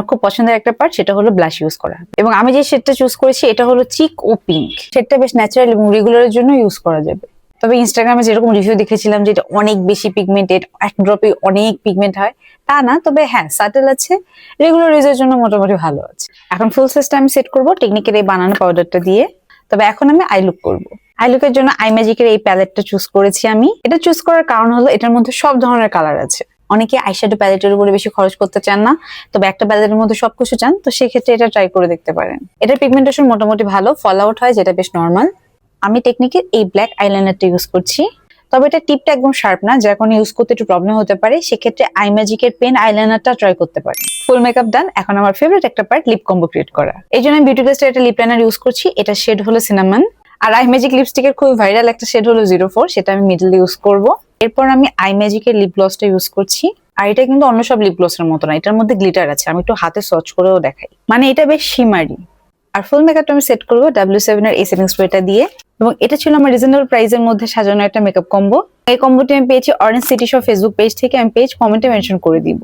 খুব পছন্দের একটা পার্ট সেটা হলো ব্লাশ ইউজ করা, এবং আমি যে শেডটা চুজ করেছি এটা হলো চিক ও পিঙ্ক। শেডটা বেশ ন্যাচারাল এবং রেগুলারের জন্য ইউজ করা যাবে। তবে ইনস্টাগ্রামে যেরকম রিভিউ দেখেছিলাম যে এটা অনেক বেশি পিগমেন্টেড, এক ড্রপে অনেক পিগমেন্ট হয়, তা না। তবে হ্যাঁ, সাটেল আছে, রেগুলার ইউজের জন্য মোটামুটি ভালো আছে। এখন ফুল সেজটা আমি সেট করবো টেকনিকের এই বানানো পাউডারটা দিয়ে। তবে এখন আমি আই লুক করবো। আই লুকের জন্য আই ম্যাজিকের এই প্যালেটটা চুজ করেছি আমি। এটা চুজ করার কারণ হলো এটার মধ্যে সব ধরনের কালার আছে। অনেকে আইশ্যাডো প্যালেটের উপরে বেশি খরচ করতে চান না, তবে একটা প্যালেটের মধ্যে সবকিছু চান, তো সেক্ষেত্রে এটা ট্রাই করে দেখতে পারেন। এটার পিগমেন্টেশন মোটামুটি ভালো, ফল আউট হয় যেটা বেশ নর্মাল। আমি টেকনিকের এই ব্ল্যাক আইলাইনারটা ইউজ করছি। তবে এটা টিপটা একদম শার্প না, যার কারণে ইউজ করতে একটু প্রবলেম হতে পারে। সেক্ষেত্রে আই ম্যাজিকের পেন আইলাইনারটা ট্রাই করতে পারেন। ফুল মেকআপ ডান। এখন আমার ফেভারিট একটা পার্ট লিপ কম্বো ক্রিয়েট করা। এই জন্য আমি বিউটি প্লাসের একটা লিপ লাইনার ইউজ করছি। এটা শেড হলো সিনামন। আর আই ম্যাজিক লিপস্টিকের খুব ভাইরাল একটা শেড হলো 04, সেটা আমি মিডল ইউজ করব। এরপর আমি আই ম্যাজিকের লিপ গ্লসটা ইউজ করছি। আর এটা কিন্তু অন্য সব লিপ গ্লসের মতো না, এটার মধ্যে গ্লিটার আছে। আমি একটু হাতে সচ করেও দেখাই, মানে এটা বেশ শিমারি। আর ফুল মেকআপটা আমি সেট করবো W7 এর এই সেটিং স্প্রেটা দিয়ে। এবং এটা ছিল আমার রিজনেবল প্রাইসের মধ্যে সাজানো একটা মেকআপ কম্বো। এই কম্বোটি আমি পেয়েছি orange city shop Facebook page থেকে। আমি পেজ কমেন্টে মেনশন করে দিব।